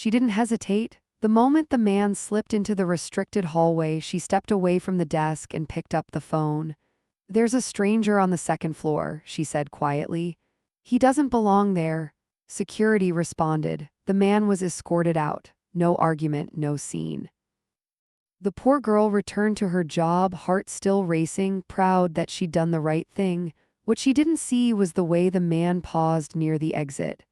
She didn't hesitate. The moment the man slipped into the restricted hallway, she stepped away from the desk and picked up the phone. "There's a stranger on the second floor," she said quietly. "He doesn't belong there." Security responded. The man was escorted out. No argument, no scene. The poor girl returned to her job, heart still racing, proud that she'd done the right thing. What she didn't see was the way the man paused near the exit.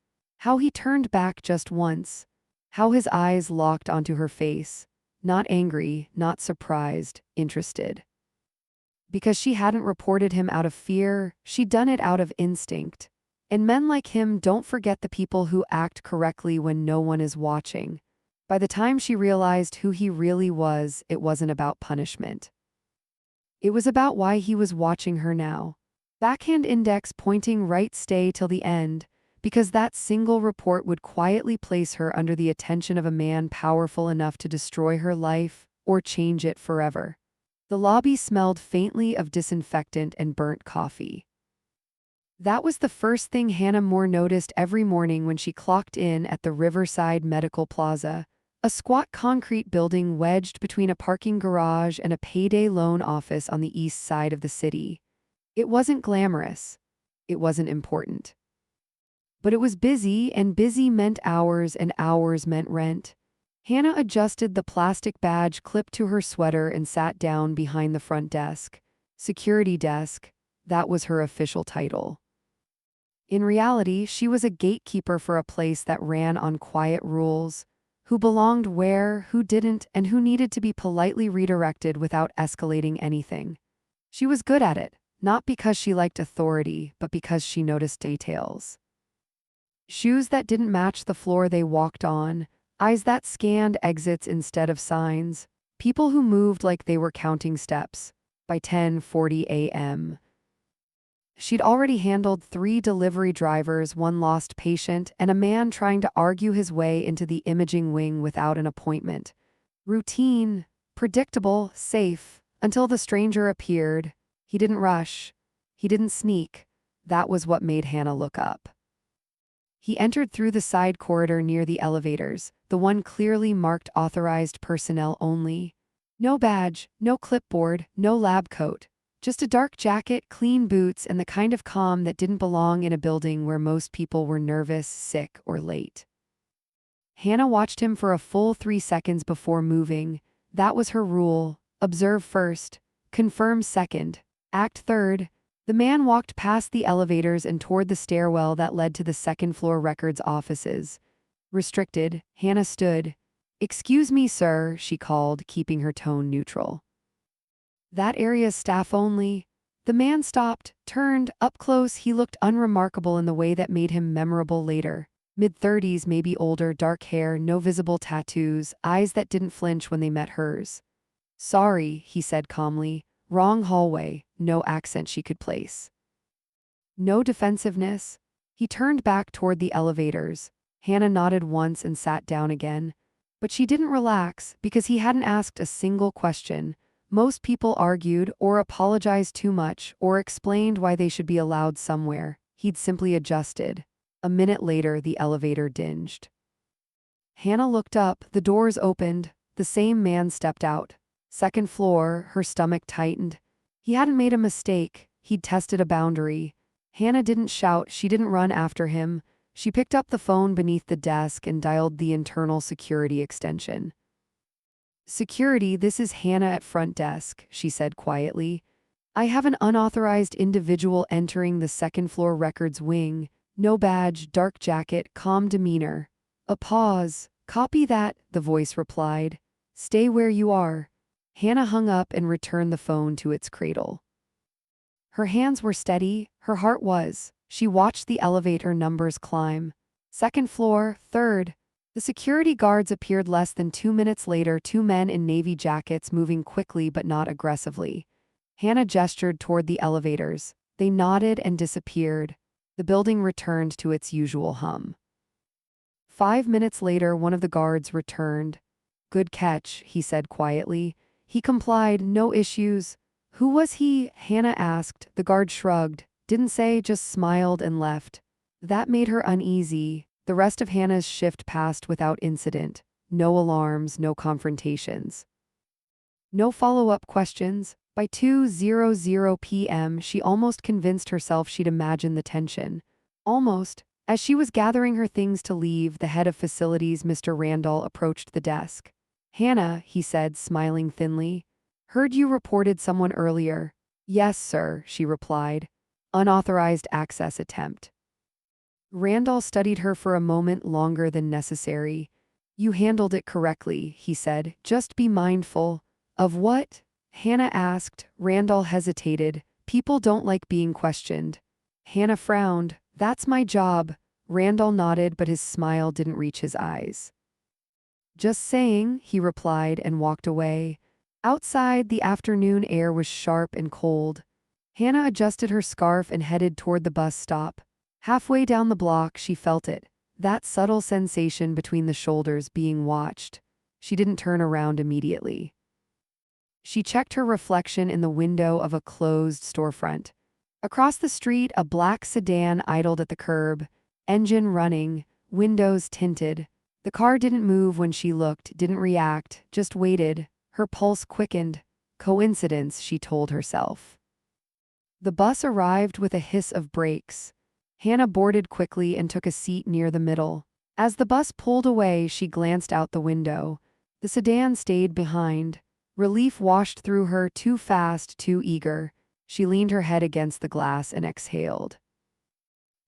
How he turned back just once. How his eyes locked onto her face. Not angry, not surprised, interested. Because she hadn't reported him out of fear, she'd done it out of instinct. And men like him don't forget the people who act correctly when no one is watching. By the time she realized who he really was, it wasn't about punishment. It was about why he was watching her now. Backhand index pointing right, stay till the end, because that single report would quietly place her under the attention of a man powerful enough to destroy her life or change it forever. The lobby smelled faintly of disinfectant and burnt coffee. That was the first thing Hannah Moore noticed every morning when she clocked in at the Riverside Medical Plaza, a squat concrete building wedged between a parking garage and a payday loan office on the east side of the city. It wasn't glamorous. It wasn't important. But it was busy, and busy meant hours, and hours meant rent. Hannah adjusted the plastic badge clipped to her sweater and sat down behind the front desk. Security desk, that was her official title. In reality, she was a gatekeeper for a place that ran on quiet rules. Who belonged where, who didn't, and who needed to be politely redirected without escalating anything. She was good at it, not because she liked authority, but because she noticed details. Shoes that didn't match the floor they walked on, eyes that scanned exits instead of signs, people who moved like they were counting steps. By 10:40 a.m., she'd already handled 3 delivery drivers, 1 lost patient, and a man trying to argue his way into the imaging wing without an appointment. Routine, predictable, safe, until the stranger appeared. He didn't rush. He didn't sneak. That was what made Hannah look up. He entered through the side corridor near the elevators, the one clearly marked authorized personnel only. No badge, no clipboard, no lab coat. Just a dark jacket, clean boots, and the kind of calm that didn't belong in a building where most people were nervous, sick, or late. Hannah watched him for a full 3 seconds before moving. That was her rule. Observe first. Confirm second. Act third. The man walked past the elevators and toward the stairwell that led to the second-floor records offices. Restricted, Hannah stood. "Excuse me, sir," she called, keeping her tone neutral. "That area's staff only." The man stopped, turned. Up close, he looked unremarkable in the way that made him memorable later. Mid-30s, maybe older, dark hair, no visible tattoos, eyes that didn't flinch when they met hers. "Sorry," he said calmly. "Wrong hallway." No accent she could place. No defensiveness. He turned back toward the elevators. Hannah nodded once and sat down again. But she didn't relax because he hadn't asked a single question. Most people argued or apologized too much or explained why they should be allowed somewhere. He'd simply adjusted. A minute later, the elevator dinged. Hannah looked up, the doors opened, the same man stepped out. Second floor, her stomach tightened. He hadn't made a mistake, he'd tested a boundary. Hannah didn't shout, she didn't run after him. She picked up the phone beneath the desk and dialed the internal security extension. "Security, this is Hannah at front desk," she said quietly. "I have an unauthorized individual entering the second-floor records wing. No badge, dark jacket, calm demeanor." A pause. "Copy that," the voice replied. "Stay where you are." Hannah hung up and returned the phone to its cradle. Her hands were steady, her heart was. She watched the elevator numbers climb. Second floor, third. The security guards appeared less than 2 minutes later, 2 men in navy jackets moving quickly but not aggressively. Hannah gestured toward the elevators. They nodded and disappeared. The building returned to its usual hum. 5 minutes later, one of the guards returned. "Good catch," he said quietly. He complied, "No issues." "Who was he?" Hannah asked. The guard shrugged. Didn't say, just smiled and left. That made her uneasy. The rest of Hannah's shift passed without incident. No alarms, no confrontations. No follow-up questions. By 2:00 p.m., she almost convinced herself she'd imagined the tension. Almost. As she was gathering her things to leave, the head of facilities, Mr. Randall, approached the desk. "Hannah," he said, smiling thinly. "Heard you reported someone earlier." "Yes, sir," she replied. "Unauthorized access attempt." Randall studied her for a moment longer than necessary. "You handled it correctly," he said. "Just be mindful." "Of what?" Hannah asked. Randall hesitated. "People don't like being questioned." Hannah frowned. "That's my job." Randall nodded, but his smile didn't reach his eyes. "Just saying," he replied and walked away. Outside, the afternoon air was sharp and cold. Hannah adjusted her scarf and headed toward the bus stop. Halfway down the block, she felt it, that subtle sensation between the shoulders being watched. She didn't turn around immediately. She checked her reflection in the window of a closed storefront. Across the street, a black sedan idled at the curb, engine running, windows tinted. The car didn't move when she looked, didn't react, just waited. Her pulse quickened. Coincidence, she told herself. The bus arrived with a hiss of brakes. Hannah boarded quickly and took a seat near the middle. As the bus pulled away, she glanced out the window. The sedan stayed behind. Relief washed through her, too fast, too eager. She leaned her head against the glass and exhaled.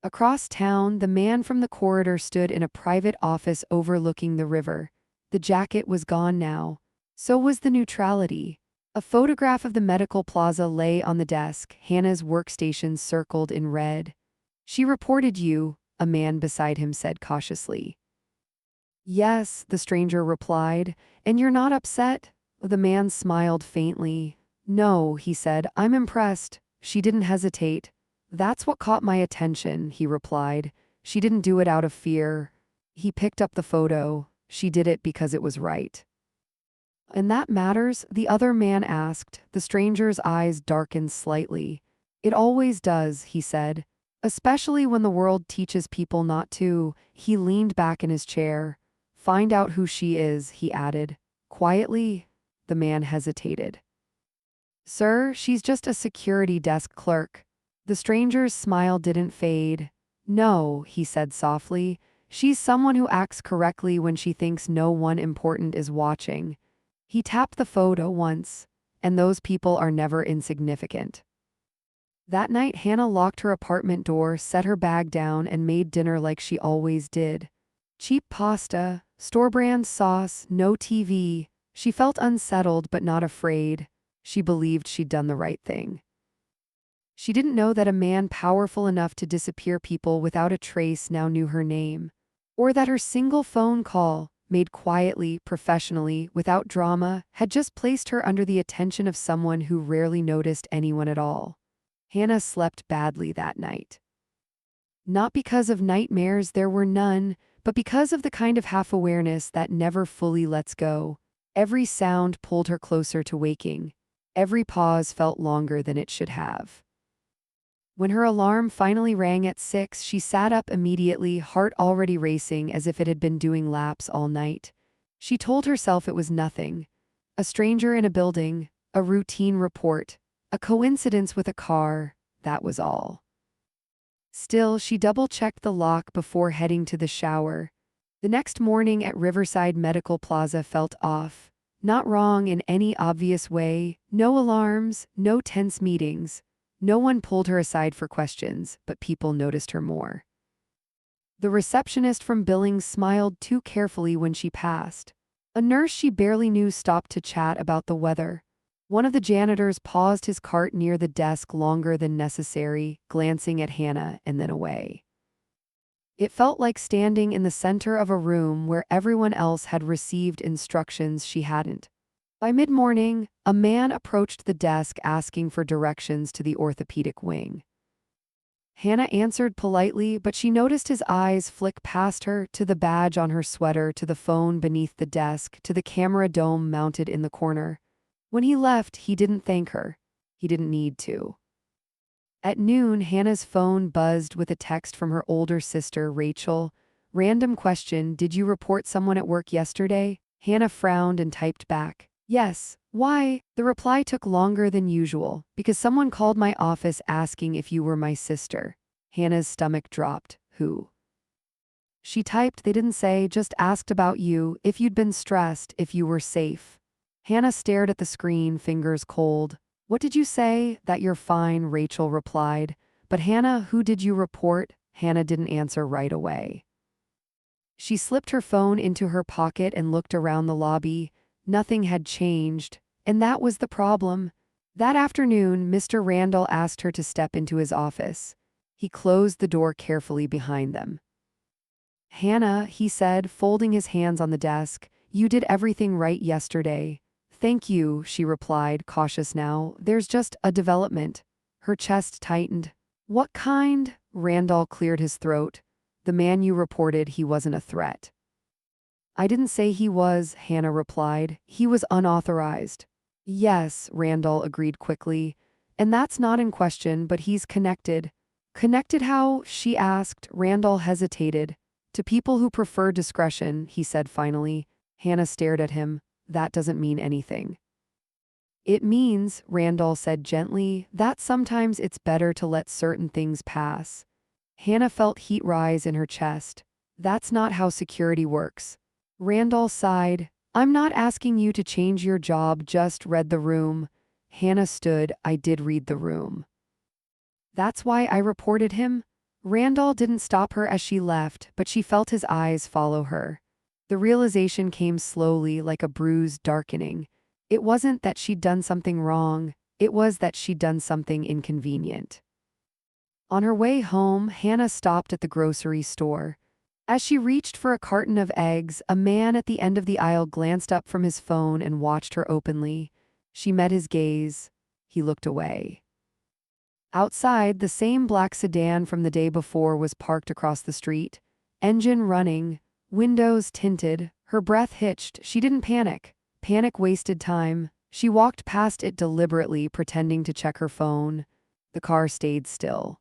Across town, the man from the corridor stood in a private office overlooking the river. The jacket was gone now. So was the neutrality. A photograph of the medical plaza lay on the desk, Hannah's workstation circled in red. "She reported you," a man beside him said cautiously. "Yes," the stranger replied. "And you're not upset?" The man smiled faintly. "No," he said, "I'm impressed." She didn't hesitate. "That's what caught my attention," he replied. "She didn't do it out of fear." He picked up the photo. "She did it because it was right." "And that matters?" the other man asked. The stranger's eyes darkened slightly. "It always does," he said. "Especially when the world teaches people not to." He leaned back in his chair. "Find out who she is," he added. Quietly. The man hesitated. "Sir, she's just a security desk clerk." The stranger's smile didn't fade. "No," he said softly. "She's someone who acts correctly when she thinks no one important is watching." He tapped the photo once. "And those people are never insignificant." That night, Hannah locked her apartment door, set her bag down, and made dinner like she always did. Cheap pasta, store-brand sauce, no TV. She felt unsettled but not afraid. She believed she'd done the right thing. She didn't know that a man powerful enough to disappear people without a trace now knew her name. Or that her single phone call, made quietly, professionally, without drama, had just placed her under the attention of someone who rarely noticed anyone at all. Hannah slept badly that night. Not because of nightmares, there were none, but because of the kind of half-awareness that never fully lets go. Every sound pulled her closer to waking. Every pause felt longer than it should have. When her alarm finally rang at 6, she sat up immediately, heart already racing as if it had been doing laps all night. She told herself it was nothing. A stranger in a building, a routine report, a coincidence with a car, that was all. Still, she double-checked the lock before heading to the shower. The next morning at Riverside Medical Plaza felt off. Not wrong in any obvious way, no alarms, no tense meetings. No one pulled her aside for questions, but people noticed her more. The receptionist from Billings smiled too carefully when she passed. A nurse she barely knew stopped to chat about the weather. One of the janitors paused his cart near the desk longer than necessary, glancing at Hannah and then away. It felt like standing in the center of a room where everyone else had received instructions she hadn't. By mid-morning, a man approached the desk asking for directions to the orthopedic wing. Hannah answered politely, but she noticed his eyes flick past her, to the badge on her sweater, to the phone beneath the desk, to the camera dome mounted in the corner. When he left, he didn't thank her. He didn't need to. At noon, Hannah's phone buzzed with a text from her older sister, Rachel. Random question, did you report someone at work yesterday? Hannah frowned and typed back. Yes. Why? The reply took longer than usual, because someone called my office asking if you were my sister. Hannah's stomach dropped. Who? She typed, they didn't say, just asked about you, if you'd been stressed, if you were safe. Hannah stared at the screen, fingers cold. What did you say? That you're fine, Rachel replied. But Hannah, who did you report? Hannah didn't answer right away. She slipped her phone into her pocket and looked around the lobby. Nothing had changed, and that was the problem. That afternoon, Mr. Randall asked her to step into his office. He closed the door carefully behind them. Hannah, he said, folding his hands on the desk, you did everything right yesterday. Thank you, she replied, cautious now. There's just a development. Her chest tightened. What kind? Randall cleared his throat. The man you reported, he wasn't a threat. I didn't say he was, Hannah replied. He was unauthorized. Yes, Randall agreed quickly. And that's not in question, but he's connected. Connected how? She asked. Randall hesitated. To people who prefer discretion, he said finally. Hannah stared at him. That doesn't mean anything. It means, Randall said gently, that sometimes it's better to let certain things pass. Hannah felt heat rise in her chest. That's not how security works. Randall sighed. I'm not asking you to change your job, just read the room. Hannah stood. I did read the room. That's why I reported him? Randall didn't stop her as she left, but she felt his eyes follow her. The realization came slowly, like a bruise darkening. It wasn't that she'd done something wrong, it was that she'd done something inconvenient. On her way home, Hannah stopped at the grocery store. As she reached for a carton of eggs, a man at the end of the aisle glanced up from his phone and watched her openly. She met his gaze. He looked away. Outside, the same black sedan from the day before was parked across the street. Engine running, windows tinted, her breath hitched. She didn't panic. Panic wasted time. She walked past it deliberately, pretending to check her phone. The car stayed still.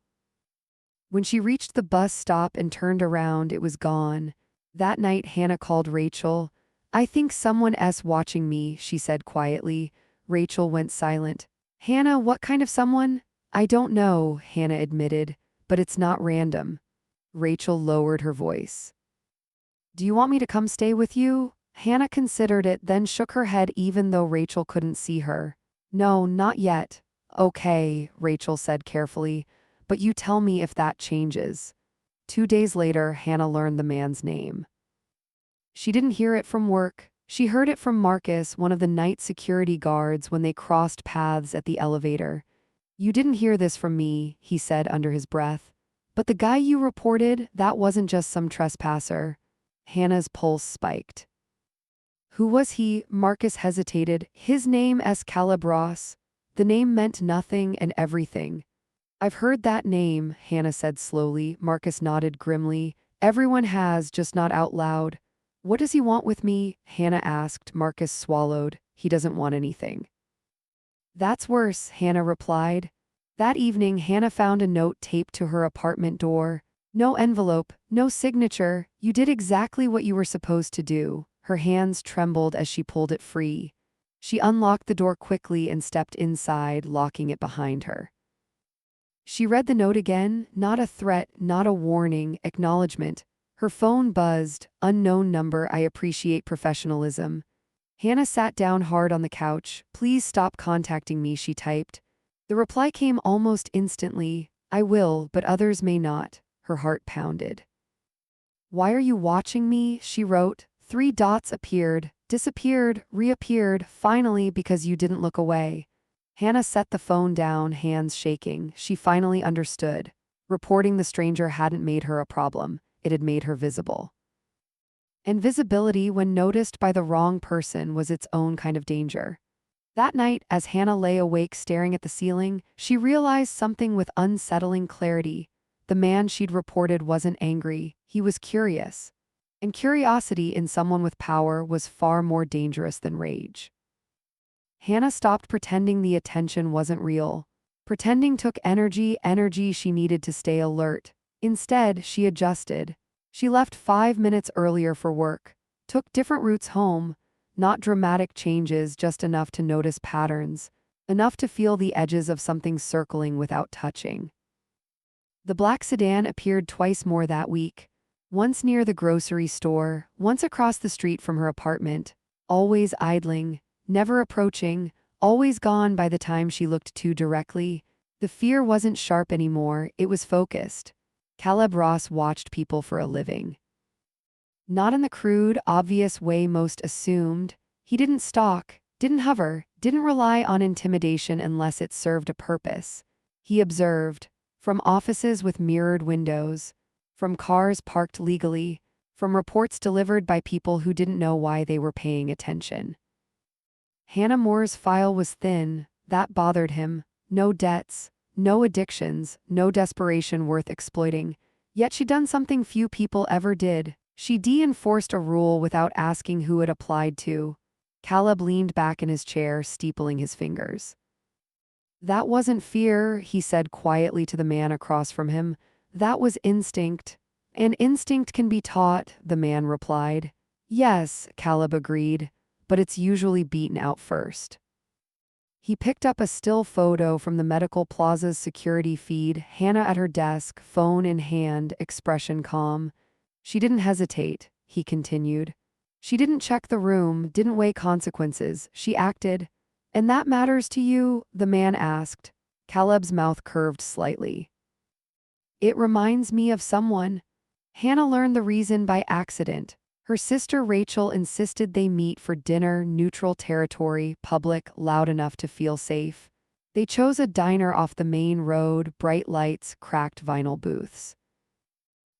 When she reached the bus stop and turned around, it was gone. That night, Hannah called Rachel. I think someone's watching me, she said quietly. Rachel went silent. Hannah, what kind of someone? I don't know, Hannah admitted, but it's not random. Rachel lowered her voice. Do you want me to come stay with you? Hannah considered it, then shook her head even though Rachel couldn't see her. No, not yet. Okay, Rachel said carefully, but you tell me if that changes. 2 days later, Hannah learned the man's name. She didn't hear it from work. She heard it from Marcus, one of the night security guards, when they crossed paths at the elevator. You didn't hear this from me, he said under his breath. But the guy you reported, that wasn't just some trespasser. Hannah's pulse spiked. Who was he? Marcus hesitated. His name Calabros. The name meant nothing and everything. I've heard that name, Hannah said slowly. Marcus nodded grimly. Everyone has, just not out loud. What does he want with me? Hannah asked. Marcus swallowed. He doesn't want anything. That's worse, Hannah replied. That evening, Hannah found a note taped to her apartment door. No envelope, no signature. You did exactly what you were supposed to do. Her hands trembled as she pulled it free. She unlocked the door quickly and stepped inside, locking it behind her. She read the note again, not a threat, not a warning, acknowledgement. Her phone buzzed. Unknown number, I appreciate professionalism. Hannah sat down hard on the couch. Please stop contacting me, she typed. The reply came almost instantly. I will, but others may not. Her heart pounded. Why are you watching me? She wrote. 3 dots appeared, disappeared, reappeared, finally because you didn't look away. Hannah set the phone down, hands shaking. She finally understood. Reporting the stranger hadn't made her a problem. It had made her visible. And visibility, when noticed by the wrong person, was its own kind of danger. That night, as Hannah lay awake staring at the ceiling, she realized something with unsettling clarity. The man she'd reported wasn't angry, he was curious. And curiosity in someone with power was far more dangerous than rage. Hannah stopped pretending the attention wasn't real. Pretending took energy she needed to stay alert. Instead, she adjusted. She left 5 minutes earlier for work, took different routes home, not dramatic changes, just enough to notice patterns, enough to feel the edges of something circling without touching. The black sedan appeared twice more that week, once near the grocery store, once across the street from her apartment, always idling, never approaching, always gone by the time she looked too directly. The fear wasn't sharp anymore, it was focused. Caleb Ross watched people for a living. Not in the crude, obvious way most assumed. He didn't stalk, didn't hover, didn't rely on intimidation unless it served a purpose. He observed, from offices with mirrored windows, from cars parked legally, from reports delivered by people who didn't know why they were paying attention. Hannah Moore's file was thin, that bothered him. No debts, no addictions, no desperation worth exploiting. Yet she'd done something few people ever did. She de-enforced a rule without asking who it applied to. Caleb leaned back in his chair, steepling his fingers. That wasn't fear, he said quietly to the man across from him. That was instinct. And instinct can be taught, the man replied. Yes, Caleb agreed, but it's usually beaten out first. He picked up a still photo from the Medical Plaza's security feed, Hannah at her desk, phone in hand, expression calm. She didn't hesitate, he continued. She didn't check the room, didn't weigh consequences, she acted. And that matters to you? The man asked. Caleb's mouth curved slightly. It reminds me of someone. Hannah learned the reason by accident. Her sister Rachel insisted they meet for dinner, neutral territory, public, loud enough to feel safe. They chose a diner off the main road, bright lights, cracked vinyl booths.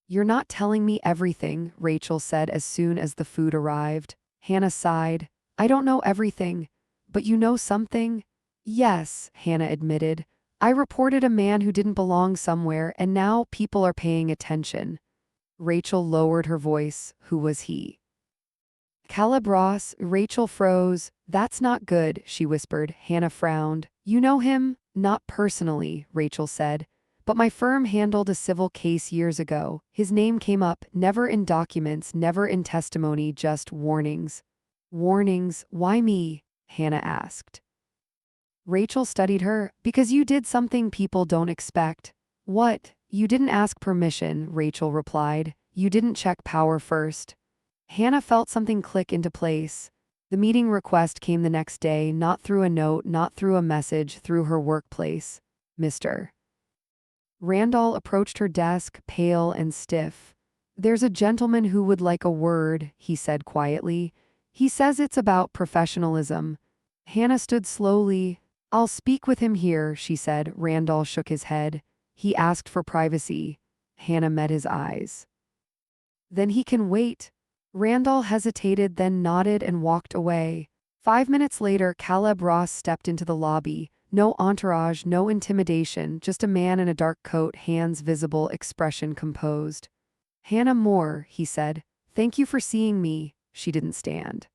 You're not telling me everything, Rachel said as soon as the food arrived. Hannah sighed. I don't know everything, but you know something? Yes, Hannah admitted. I reported a man who didn't belong somewhere, and now people are paying attention. Rachel lowered her voice. Who was he? Caleb Ross. Rachel froze. That's not good, she whispered. Hannah frowned. You know him? Not personally, Rachel said. But my firm handled a civil case years ago. His name came up, never in documents, never in testimony, just warnings. Warnings? Why me? Hannah asked. Rachel studied her. Because you did something people don't expect. What? You didn't ask permission, Rachel replied. You didn't check power first. Hannah felt something click into place. The meeting request came the next day, not through a note, not through a message, through her workplace. Mr. Randall approached her desk, pale and stiff. There's a gentleman who would like a word, he said quietly. He says it's about professionalism. Hannah stood slowly. I'll speak with him here, she said. Randall shook his head. He asked for privacy. Hannah met his eyes. Then he can wait. Randall hesitated, then nodded and walked away. 5 minutes later, Caleb Ross stepped into the lobby. No entourage, no intimidation, just a man in a dark coat, hands visible, expression composed. Hannah Moore, he said. Thank you for seeing me. She didn't stand.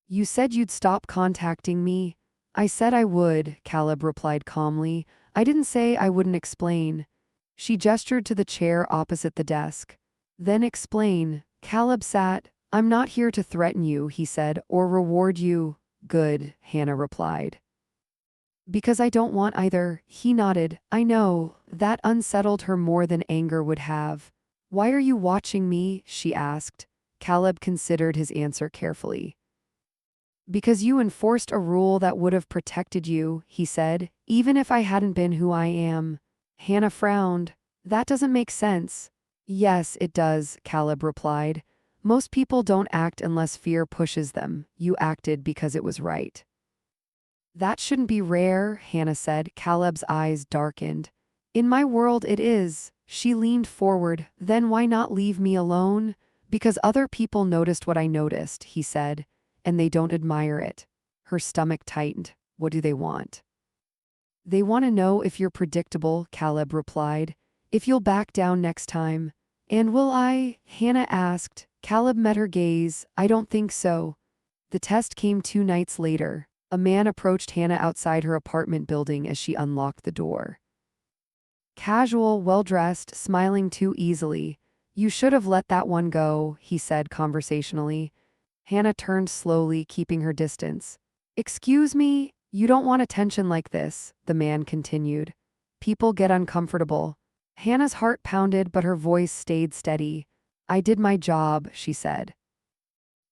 You said you'd stop contacting me. I said I would, Caleb replied calmly. I didn't say I wouldn't explain. She gestured to the chair opposite the desk. Then explain. Caleb sat. I'm not here to threaten you, he said, or reward you. Good, Hannah replied. Because I don't want either, he nodded. I know. That unsettled her more than anger would have. Why are you watching me? She asked. Caleb considered his answer carefully. Because you enforced a rule that would have protected you, he said, even if I hadn't been who I am. Hannah frowned. That doesn't make sense. Yes, it does, Caleb replied. Most people don't act unless fear pushes them. You acted because it was right. That shouldn't be rare, Hannah said. Caleb's eyes darkened. In my world it is. She leaned forward. Then why not leave me alone? Because other people noticed what I noticed, he said. And they don't admire it. Her stomach tightened. What do they want? They want to know if you're predictable, Caleb replied. If you'll back down next time. And will I? Hannah asked. Caleb met her gaze. I don't think so. The test came 2 nights later. A man approached Hannah outside her apartment building as she unlocked the door. Casual, well-dressed, smiling too easily. You should have let that one go, he said conversationally. Hannah turned slowly, keeping her distance. Excuse me, you don't want attention like this, the man continued. People get uncomfortable. Hannah's heart pounded, but her voice stayed steady. I did my job, she said.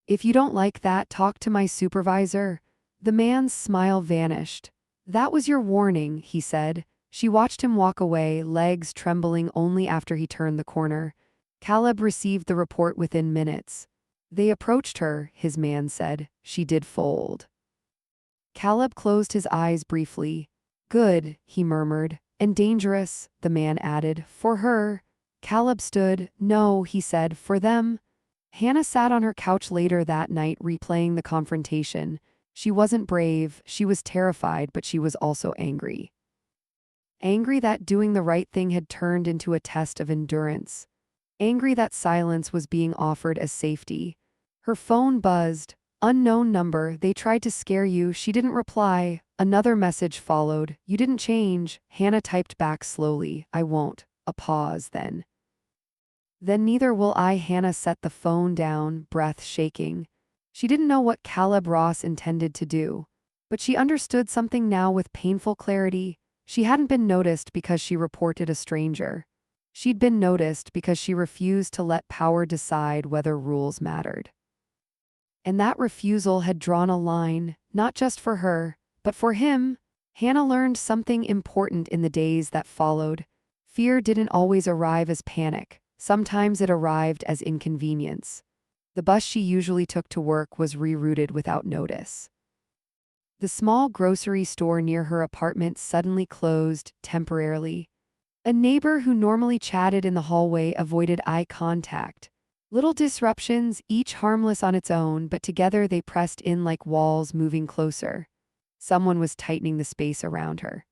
If you don't like that, talk to my supervisor. The man's smile vanished. That was your warning, he said. She watched him walk away, legs trembling only after he turned the corner. Caleb received the report within minutes. They approached her, his man said. She did fold. Caleb closed his eyes briefly. Good, he murmured. And dangerous, the man added. For her. Caleb stood. No, he said, for them. Hannah sat on her couch later that night replaying the confrontation. She wasn't brave, she was terrified, but she was also angry. Angry that doing the right thing had turned into a test of endurance. Angry that silence was being offered as safety. Her phone buzzed. Unknown number, they tried to scare you, she didn't reply. Another message followed. You didn't change. Hannah typed back slowly. I won't. A pause, then. Then neither will I. Hannah set the phone down, breath shaking. She didn't know what Caleb Ross intended to do. But she understood something now with painful clarity. She hadn't been noticed because she reported a stranger. She'd been noticed because she refused to let power decide whether rules mattered. And that refusal had drawn a line, not just for her, but for him. Hannah learned something important in the days that followed. Fear didn't always arrive as panic. Sometimes it arrived as inconvenience. The bus she usually took to work was rerouted without notice. The small grocery store near her apartment suddenly closed, temporarily. A neighbor who normally chatted in the hallway avoided eye contact. Little disruptions, each harmless on its own, but together they pressed in like walls moving closer. Someone was tightening the space around her.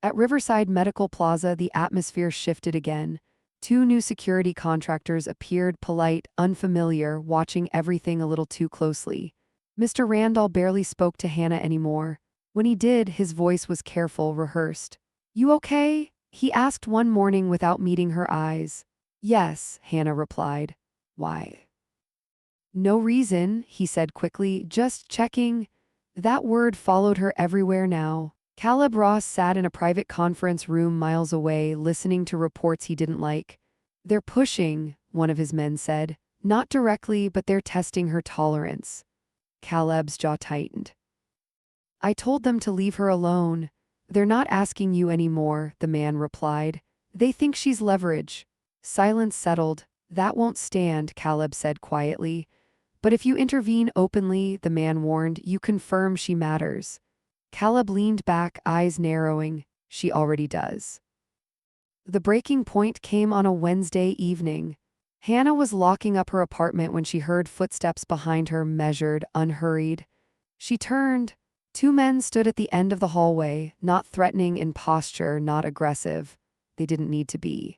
At Riverside Medical Plaza, the atmosphere shifted again. Two new security contractors appeared, polite, unfamiliar, watching everything a little too closely. Mr. Randall barely spoke to Hannah anymore. When he did, his voice was careful, rehearsed. You okay? He asked one morning without meeting her eyes. Yes, Hannah replied. Why? No reason, he said quickly, just checking. That word followed her everywhere now. Caleb Ross sat in a private conference room miles away, listening to reports he didn't like. They're pushing, one of his men said. Not directly, but they're testing her tolerance. Caleb's jaw tightened. I told them to leave her alone. They're not asking you anymore, the man replied. They think she's leverage. Silence settled. That won't stand, Caleb said quietly. But if you intervene openly, the man warned, you confirm she matters. Caleb leaned back, eyes narrowing. She already does. The breaking point came on a Wednesday evening. Hannah was locking up her apartment when she heard footsteps behind her, measured, unhurried. She turned. Two men stood at the end of the hallway, not threatening in posture, not aggressive. They didn't need to be.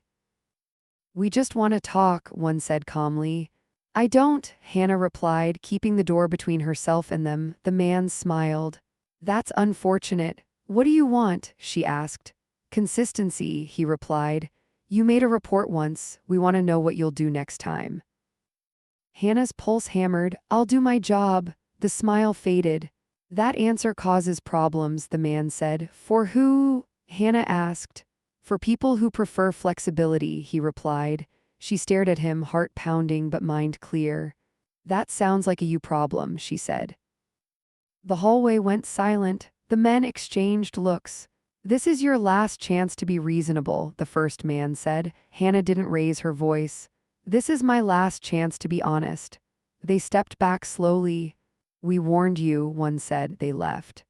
We just want to talk, one said calmly. I don't, Hannah replied, keeping the door between herself and them. The man smiled. That's unfortunate. What do you want? She asked. Consistency, he replied. You made a report once. We want to know what you'll do next time. Hannah's pulse hammered. I'll do my job. The smile faded. That answer causes problems, the man said. For who? Hannah asked. For people who prefer flexibility, he replied. She stared at him, heart pounding but mind clear. That sounds like a you problem, she said. The hallway went silent. The men exchanged looks. This is your last chance to be reasonable, the first man said. Hannah didn't raise her voice. This is my last chance to be honest. They stepped back slowly. We warned you, one said. They left.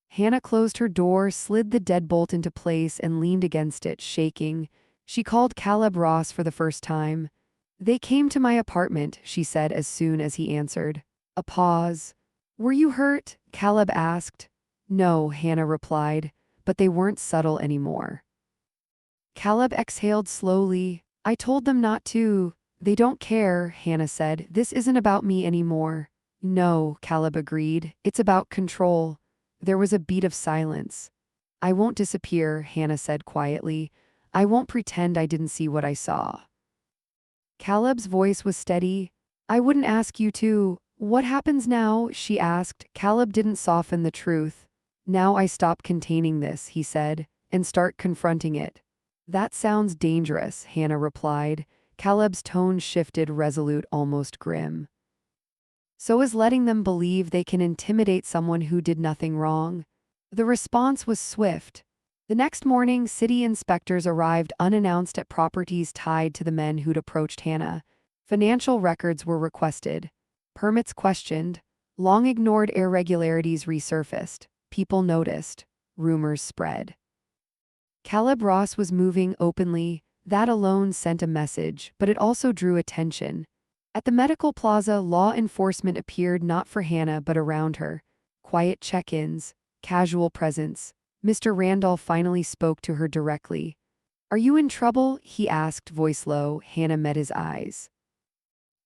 Hannah closed her door, slid the deadbolt into place, and leaned against it, shaking. She called Caleb Ross for the first time. They came to my apartment, she said as soon as he answered. A pause. Were you hurt? Caleb asked. No, Hannah replied, but they weren't subtle anymore. Caleb exhaled slowly. I told them not to. They don't care, Hannah said. This isn't about me anymore. No, Caleb agreed. It's about control. There was a beat of silence. I won't disappear, Hannah said quietly. I won't pretend I didn't see what I saw. Caleb's voice was steady. I wouldn't ask you to. What happens now? She asked. Caleb didn't soften the truth. Now I stop containing this, he said, and start confronting it. That sounds dangerous, Hannah replied. Caleb's tone shifted, resolute, almost grim. So is letting them believe they can intimidate someone who did nothing wrong. The response was swift. The next morning, city inspectors arrived unannounced at properties tied to the men who'd approached Hannah. Financial records were requested. Permits questioned. Long-ignored irregularities resurfaced. People noticed. Rumors spread. Caleb Ross was moving openly. That alone sent a message, but it also drew attention. At the medical plaza, law enforcement appeared not for Hannah but around her. Quiet check-ins, casual presence. Mr. Randolph finally spoke to her directly. Are you in trouble? He asked, voice low. Hannah met his eyes.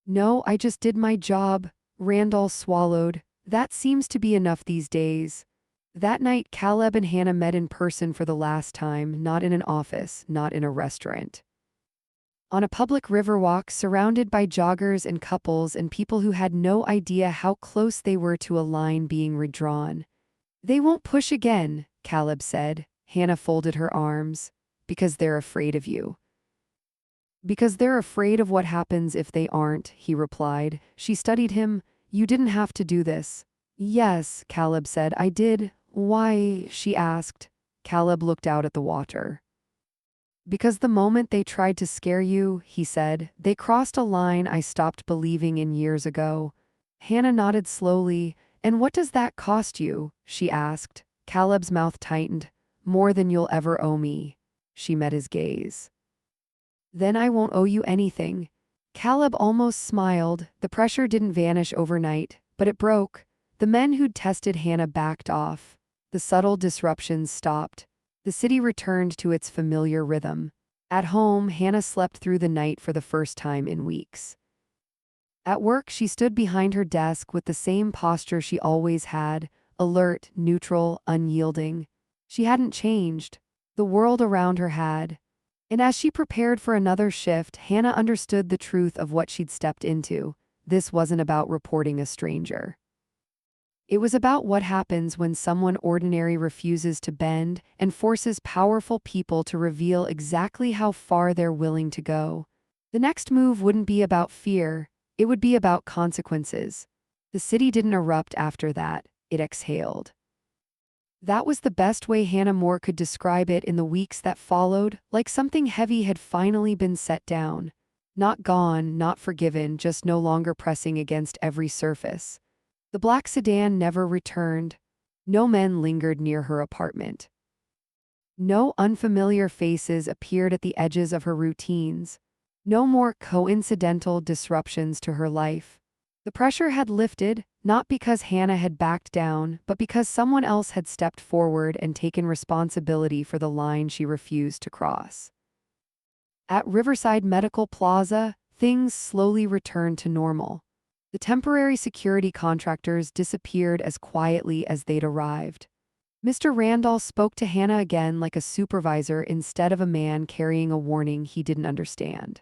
No, I just did my job. Randolph swallowed. That seems to be enough these days. That night, Caleb and Hannah met in person for the last time, not in an office, not in a restaurant. On a public riverwalk, surrounded by joggers and couples and people who had no idea how close they were to a line being redrawn. They won't push again, Caleb said. Hannah folded her arms. Because they're afraid of you. Because they're afraid of what happens if they aren't, he replied. She studied him. You didn't have to do this. Yes, Caleb said. I did. Why? She asked. Caleb looked out at the water. Because the moment they tried to scare you, he said, they crossed a line I stopped believing in years ago. Hannah nodded slowly. And what does that cost you? She asked. Caleb's mouth tightened. More than you'll ever owe me. She met his gaze. Then I won't owe you anything. Caleb almost smiled. The pressure didn't vanish overnight, but it broke. The men who'd tested Hannah backed off. The subtle disruptions stopped. The city returned to its familiar rhythm. At home, Hannah slept through the night for the first time in weeks. At work, she stood behind her desk with the same posture she always had, alert, neutral, unyielding. She hadn't changed. The world around her had. And as she prepared for another shift, Hannah understood the truth of what she'd stepped into. This wasn't about reporting a stranger. It was about what happens when someone ordinary refuses to bend and forces powerful people to reveal exactly how far they're willing to go. The next move wouldn't be about fear, it would be about consequences. The city didn't erupt after that, it exhaled. That was the best way Hannah Moore could describe it in the weeks that followed, like something heavy had finally been set down. Not gone, not forgiven, just no longer pressing against every surface. The black sedan never returned. No men lingered near her apartment. No unfamiliar faces appeared at the edges of her routines. No more coincidental disruptions to her life. The pressure had lifted, not because Hannah had backed down, but because someone else had stepped forward and taken responsibility for the line she refused to cross. At Riverside Medical Plaza, things slowly returned to normal. The temporary security contractors disappeared as quietly as they'd arrived. Mr. Randolph spoke to Hannah again like a supervisor instead of a man carrying a warning he didn't understand.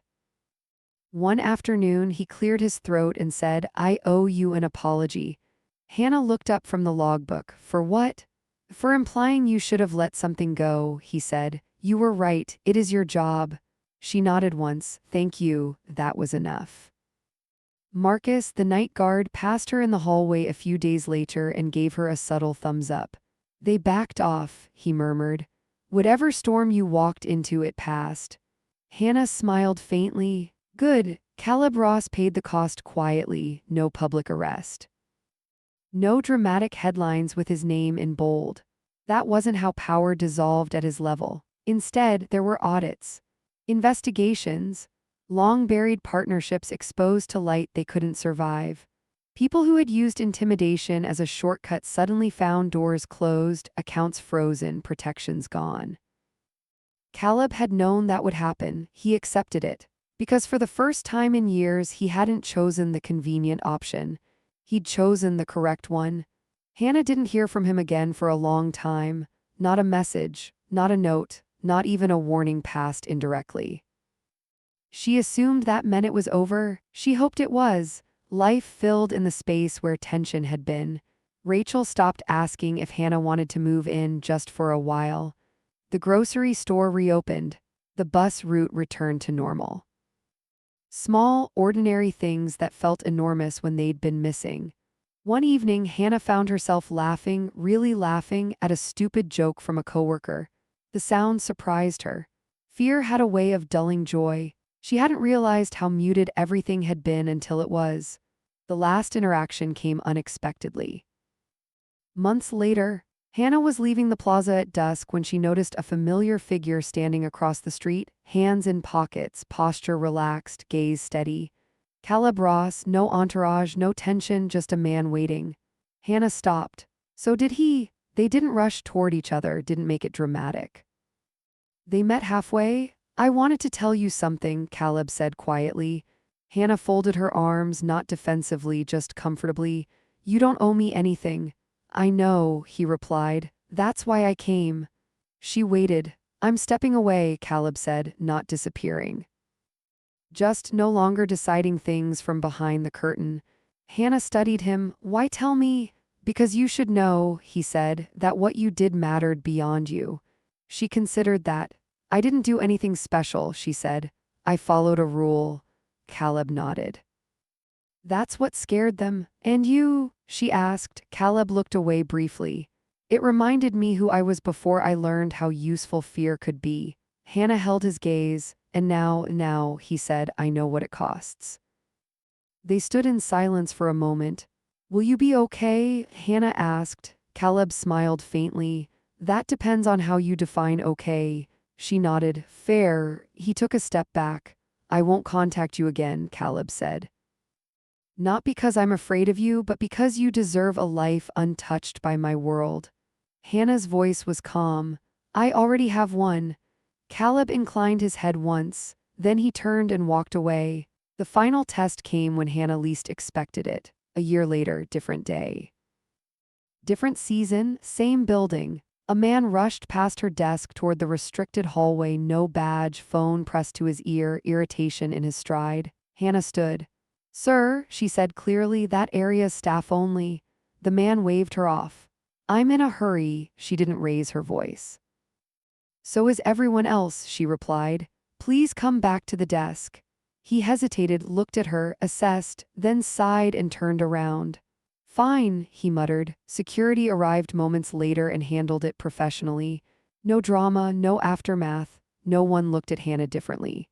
One afternoon, he cleared his throat and said, I owe you an apology. Hannah looked up from the logbook. For what? For implying you should have let something go, he said. You were right, it is your job. She nodded once. Thank you, that was enough. Marcus, the night guard, passed her in the hallway a few days later and gave her a subtle thumbs up. They backed off, he murmured. Whatever storm you walked into, it passed. Hannah smiled faintly. Good. Caleb Ross paid the cost quietly, no public arrest. No dramatic headlines with his name in bold. That wasn't how power dissolved at his level. Instead, there were audits, investigations, long-buried partnerships exposed to light they couldn't survive. People who had used intimidation as a shortcut suddenly found doors closed, accounts frozen, protections gone. Caleb had known that would happen. He accepted it. Because for the first time in years, he hadn't chosen the convenient option. He'd chosen the correct one. Hannah didn't hear from him again for a long time. Not a message, not a note, not even a warning passed indirectly. She assumed that meant it was over. She hoped it was. Life filled in the space where tension had been. Rachel stopped asking if Hannah wanted to move in just for a while. The grocery store reopened. The bus route returned to normal. Small, ordinary things that felt enormous when they'd been missing. One evening, Hannah found herself laughing, really laughing, at a stupid joke from a coworker. The sound surprised her. Fear had a way of dulling joy. She hadn't realized how muted everything had been until it was. The last interaction came unexpectedly. Months later, Hannah was leaving the plaza at dusk when she noticed a familiar figure standing across the street, hands in pockets, posture relaxed, gaze steady. Caleb Ross, no entourage, no tension, just a man waiting. Hannah stopped. So did he. They didn't rush toward each other, didn't make it dramatic. They met halfway. I wanted to tell you something, Caleb said quietly. Hannah folded her arms, not defensively, just comfortably. You don't owe me anything. I know, he replied. That's why I came. She waited. I'm stepping away, Caleb said, not disappearing. Just no longer deciding things from behind the curtain. Hannah studied him. Why tell me? Because you should know, he said, that what you did mattered beyond you. She considered that. I didn't do anything special, she said. I followed a rule. Caleb nodded. That's what scared them. And you? She asked. Caleb looked away briefly. It reminded me who I was before I learned how useful fear could be. Hannah held his gaze. And now, he said, I know what it costs. They stood in silence for a moment. Will you be okay? Hannah asked. Caleb smiled faintly. That depends on how you define okay. She nodded. Fair. He took a step back. I won't contact you again, Caleb said. Not because I'm afraid of you, but because you deserve a life untouched by my world. Hannah's voice was calm. I already have one. Caleb inclined his head once, then he turned and walked away. The final test came when Hannah least expected it. A year later, different day. Different season, same building. A man rushed past her desk toward the restricted hallway, no badge, phone pressed to his ear, irritation in his stride. Hannah stood. Sir, she said clearly, that area's staff only. The man waved her off. I'm in a hurry, she didn't raise her voice. So is everyone else, she replied. Please come back to the desk. He hesitated, looked at her, assessed, then sighed and turned around. Fine, he muttered. Security arrived moments later and handled it professionally. No drama, no aftermath. No one looked at Hannah differently.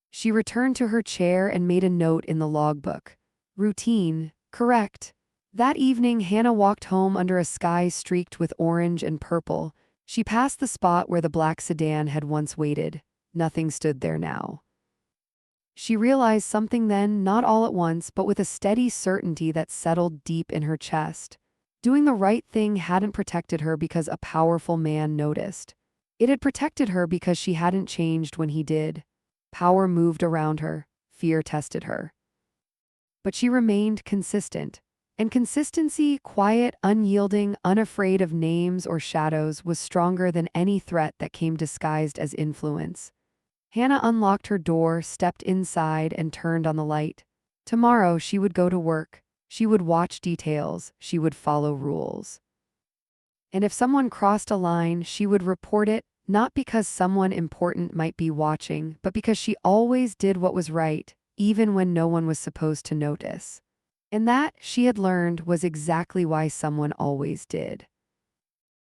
She returned to her chair and made a note in the logbook. Routine, correct. That evening, Hannah walked home under a sky streaked with orange and purple. She passed the spot where the black sedan had once waited. Nothing stood there now. She realized something then, not all at once, but with a steady certainty that settled deep in her chest. Doing the right thing hadn't protected her because a powerful man noticed. It had protected her because she hadn't changed when he did. Power moved around her. Fear tested her. But she remained consistent. And consistency, quiet, unyielding, unafraid of names or shadows, was stronger than any threat that came disguised as influence. Hannah unlocked her door, stepped inside, and turned on the light. Tomorrow she would go to work. She would watch details. She would follow rules. And if someone crossed a line, she would report it, not because someone important might be watching, but because she always did what was right, even when no one was supposed to notice. And that, she had learned, was exactly why someone always did.